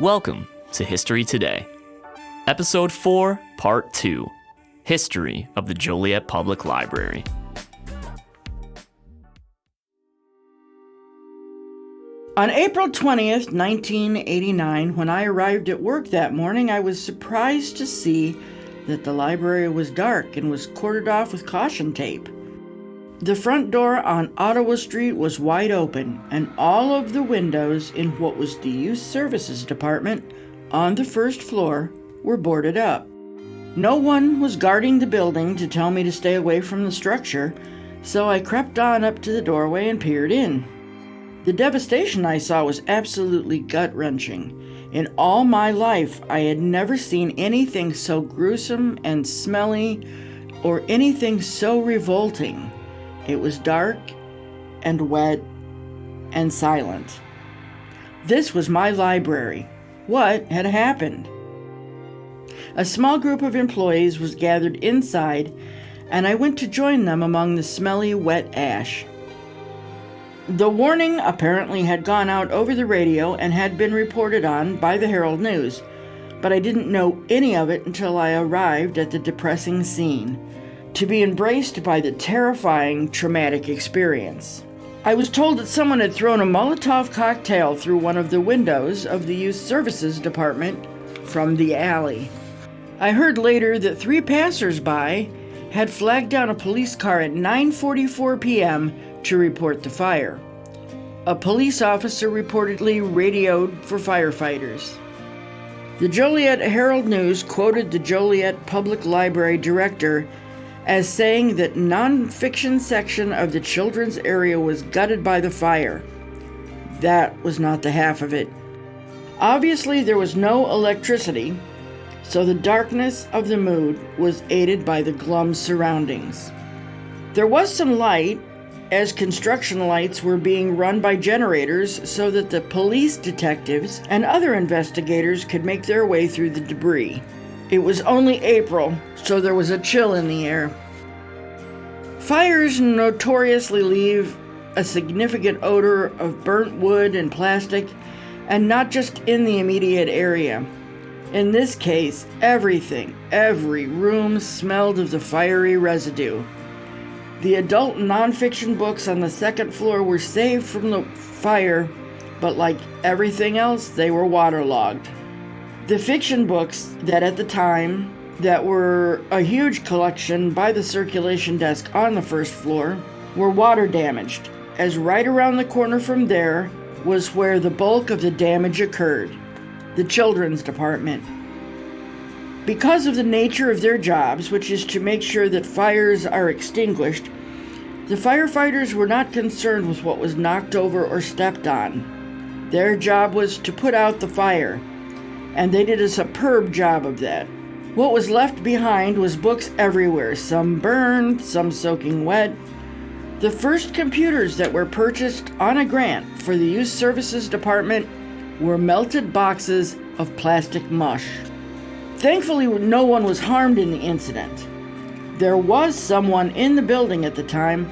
Welcome to History Today, Episode 4, Part 2, History of the Joliet Public Library. On April 20th, 1989, when I arrived at work that morning, I was surprised to see that the library was dark and was cordoned off with caution tape. The front door on Ottawa Street was wide open, and all of the windows in what was the Youth Services Department on the first floor were boarded up. No one was guarding the building to tell me to stay away from the structure, so I crept on up to the doorway and peered in. The devastation I saw was absolutely gut-wrenching. In all my life, I had never seen anything so gruesome and smelly or anything so revolting. It was dark and wet and silent. This was my library. What had happened? A small group of employees was gathered inside, and I went to join them among the smelly, wet ash. The warning apparently had gone out over the radio and had been reported on by the Herald News, but I didn't know any of it until I arrived at the depressing scene, to be embraced by the terrifying, traumatic experience. I was told that someone had thrown a Molotov cocktail through one of the windows of the Youth Services Department from the alley. I heard later that 3 passers-by had flagged down a police car at 9:44 p.m. to report the fire. A police officer reportedly radioed for firefighters. The Joliet Herald News quoted the Joliet Public Library director as saying that non-fiction section of the children's area was gutted by the fire. That was not the half of it. Obviously, there was no electricity, so the darkness of the mood was aided by the glum surroundings. There was some light, as construction lights were being run by generators so that the police detectives and other investigators could make their way through the debris. It was only April, so there was a chill in the air. Fires notoriously leave a significant odor of burnt wood and plastic, and not just in the immediate area. In this case, every room smelled of the fiery residue. The adult nonfiction books on the second floor were saved from the fire, but like everything else, they were waterlogged. The fiction books that were a huge collection by the circulation desk on the first floor were water damaged, as right around the corner from there was where the bulk of the damage occurred, the children's department. Because of the nature of their jobs, which is to make sure that fires are extinguished, the firefighters were not concerned with what was knocked over or stepped on. Their job was to put out the fire, and they did a superb job of that. What was left behind was books everywhere, some burned, some soaking wet. The first computers that were purchased on a grant for the Youth Services Department were melted boxes of plastic mush. Thankfully, no one was harmed in the incident. There was someone in the building at the time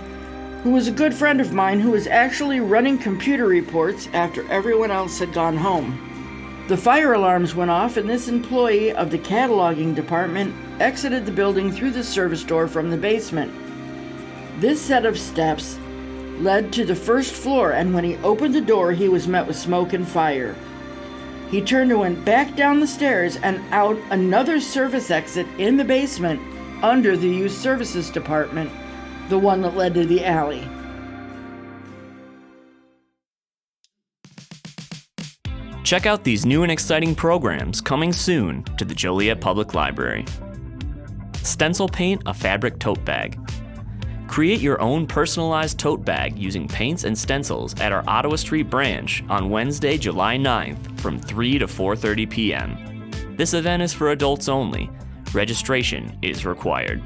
who was a good friend of mine who was actually running computer reports after everyone else had gone home. The fire alarms went off, and this employee of the cataloging department exited the building through the service door from the basement. This set of steps led to the first floor, and when he opened the door, he was met with smoke and fire. He turned and went back down the stairs and out another service exit in the basement under the Youth Services Department, the one that led to the alley. Check out these new and exciting programs coming soon to the Joliet Public Library. Stencil paint a fabric tote bag. Create your own personalized tote bag using paints and stencils at our Ottawa Street branch on Wednesday, July 9th from 3 to 4:30 p.m. This event is for adults only. Registration is required.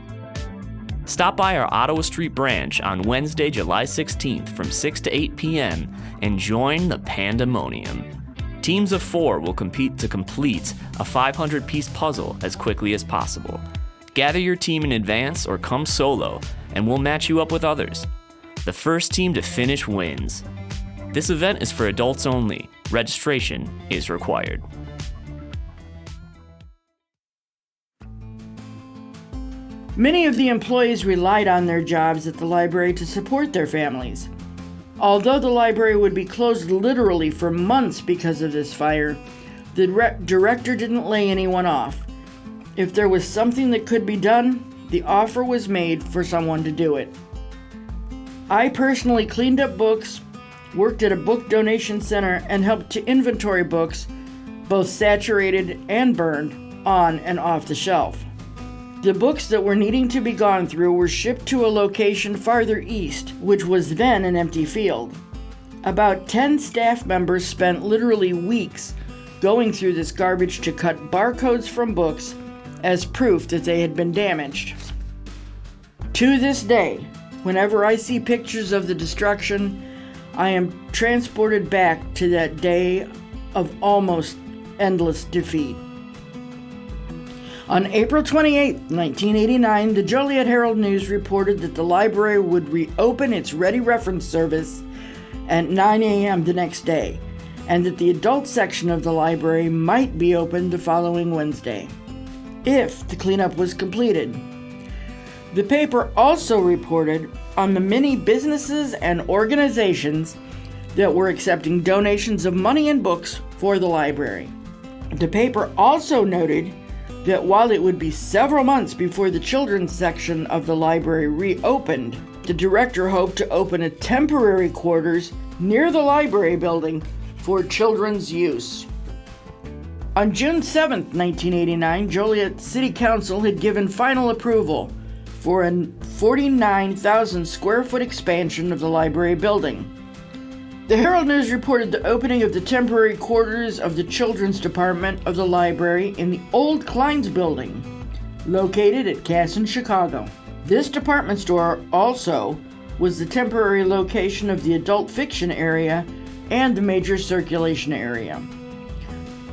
Stop by our Ottawa Street branch on Wednesday, July 16th from 6 to 8 p.m. and join the pandemonium. Teams of 4 will compete to complete a 500-piece puzzle as quickly as possible. Gather your team in advance or come solo, and we'll match you up with others. The first team to finish wins. This event is for adults only. Registration is required. Many of the employees relied on their jobs at the library to support their families. Although the library would be closed literally for months because of this fire, the director didn't lay anyone off. If there was something that could be done, the offer was made for someone to do it. I personally cleaned up books, worked at a book donation center, and helped to inventory books, both saturated and burned, on and off the shelf. The books that were needing to be gone through were shipped to a location farther east, which was then an empty field. About 10 staff members spent literally weeks going through this garbage to cut barcodes from books as proof that they had been damaged. To this day, whenever I see pictures of the destruction, I am transported back to that day of almost endless defeat. On April 28, 1989, the Joliet Herald-News reported that the library would reopen its Ready Reference service at 9 a.m. the next day, and that the adult section of the library might be open the following Wednesday, if the cleanup was completed. The paper also reported on the many businesses and organizations that were accepting donations of money and books for the library. The paper also noted that while it would be several months before the children's section of the library reopened, the director hoped to open a temporary quarters near the library building for children's use. On June 7, 1989, Joliet City Council had given final approval for a 49,000 square foot expansion of the library building. The Herald-News reported the opening of the temporary quarters of the children's department of the library in the old Klein's building, located at Cass in Chicago. This department store also was the temporary location of the adult fiction area and the major circulation area.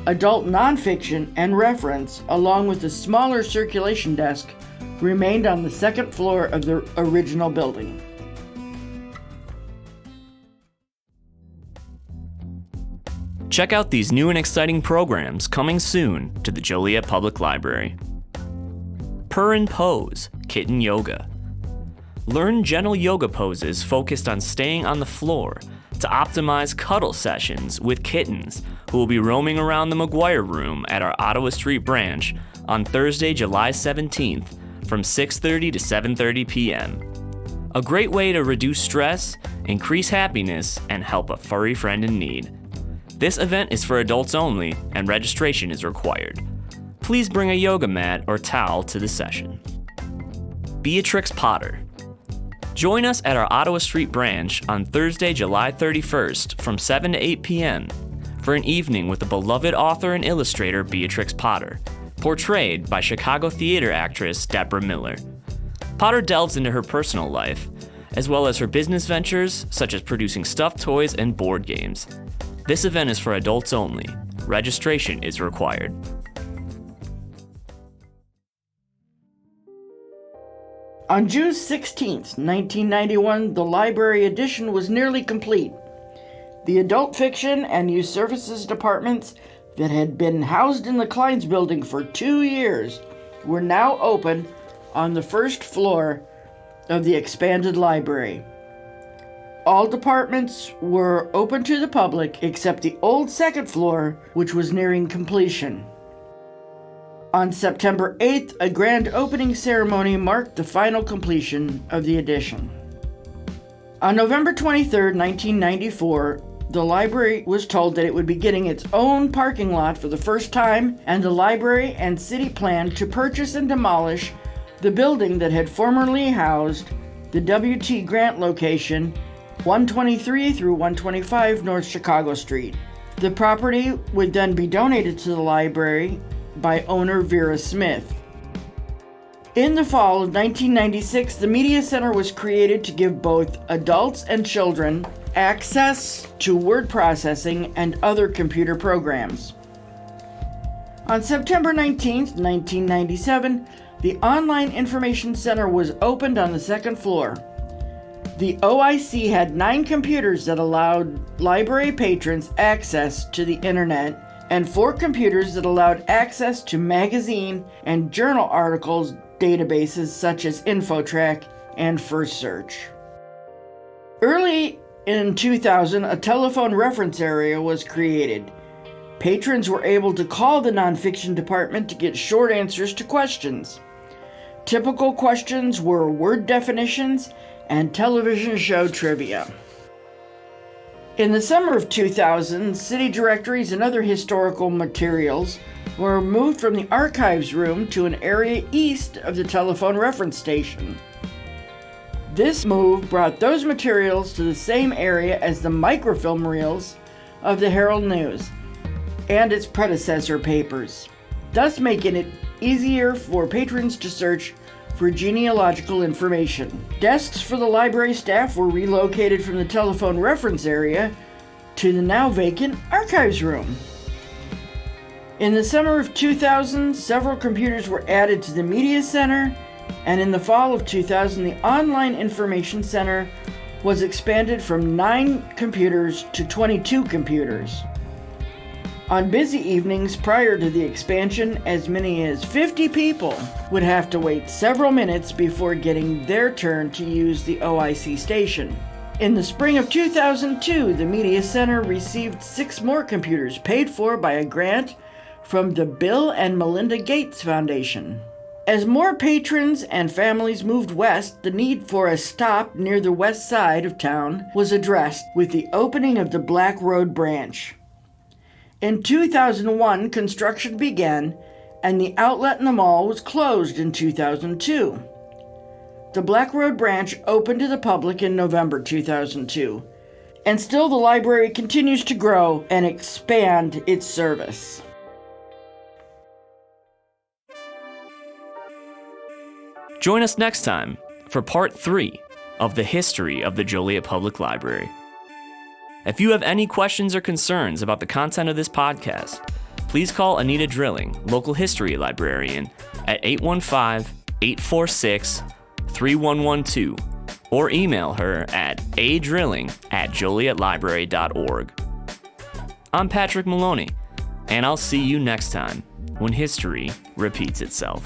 Adult nonfiction and reference, along with a smaller circulation desk, remained on the second floor of the original building. Check out these new and exciting programs coming soon to the Joliet Public Library. Purr and Pose, Kitten Yoga. Learn gentle yoga poses focused on staying on the floor to optimize cuddle sessions with kittens who will be roaming around the McGuire Room at our Ottawa Street branch on Thursday, July 17th from 6:30 to 7:30 p.m. A great way to reduce stress, increase happiness, and help a furry friend in need. This event is for adults only, and registration is required. Please bring a yoga mat or towel to the session. Beatrix Potter. Join us at our Ottawa Street branch on Thursday, July 31st from 7 to 8 p.m. for an evening with the beloved author and illustrator Beatrix Potter, portrayed by Chicago theater actress Deborah Miller. Potter delves into her personal life, as well as her business ventures such as producing stuffed toys and board games. This event is for adults only. Registration is required. On June 16, 1991, the library addition was nearly complete. The adult fiction and youth services departments that had been housed in the Klein's building for 2 years were now open on the first floor of the expanded library. All departments were open to the public except the old second floor, which was nearing completion. On September 8th, a grand opening ceremony marked the final completion of the addition. On November 23, 1994, the library was told that it would be getting its own parking lot for the first time, and the library and city planned to purchase and demolish the building that had formerly housed the W.T. Grant location, 123 through 125 North Chicago Street. The property would then be donated to the library by owner Vera Smith. In the fall of 1996, the Media Center was created to give both adults and children access to word processing and other computer programs. On September 19, 1997, the Online Information Center was opened on the second floor. The OIC had 9 computers that allowed library patrons access to the internet and 4 computers that allowed access to magazine and journal articles databases such as InfoTrack and FirstSearch. Early in 2000, a telephone reference area was created. Patrons were able to call the nonfiction department to get short answers to questions. Typical questions were word definitions and television show trivia. In the summer of 2000, city directories and other historical materials were moved from the archives room to an area east of the telephone reference station. This move brought those materials to the same area as the microfilm reels of the Herald News and its predecessor papers, thus making it easier for patrons to search for genealogical information. Desks for the library staff were relocated from the telephone reference area to the now vacant archives room. In the summer of 2000, several computers were added to the media center, and in the fall of 2000, the online information center was expanded from 9 computers to 22 computers. On busy evenings prior to the expansion, as many as 50 people would have to wait several minutes before getting their turn to use the OIC station. In the spring of 2002, the Media Center received 6 more computers paid for by a grant from the Bill and Melinda Gates Foundation. As more patrons and families moved west, the need for a stop near the west side of town was addressed with the opening of the Black Road branch. In 2001, construction began, and the outlet in the mall was closed in 2002. The Black Road branch opened to the public in November 2002, and still the library continues to grow and expand its service. Join us next time for part 3 of the history of the Joliet Public Library. If you have any questions or concerns about the content of this podcast, please call Anneta Drilling, local history librarian, at 815-846-3112 or email her at adrilling@jolietlibrary.org. I'm Patrick Maloney, and I'll see you next time when history repeats itself.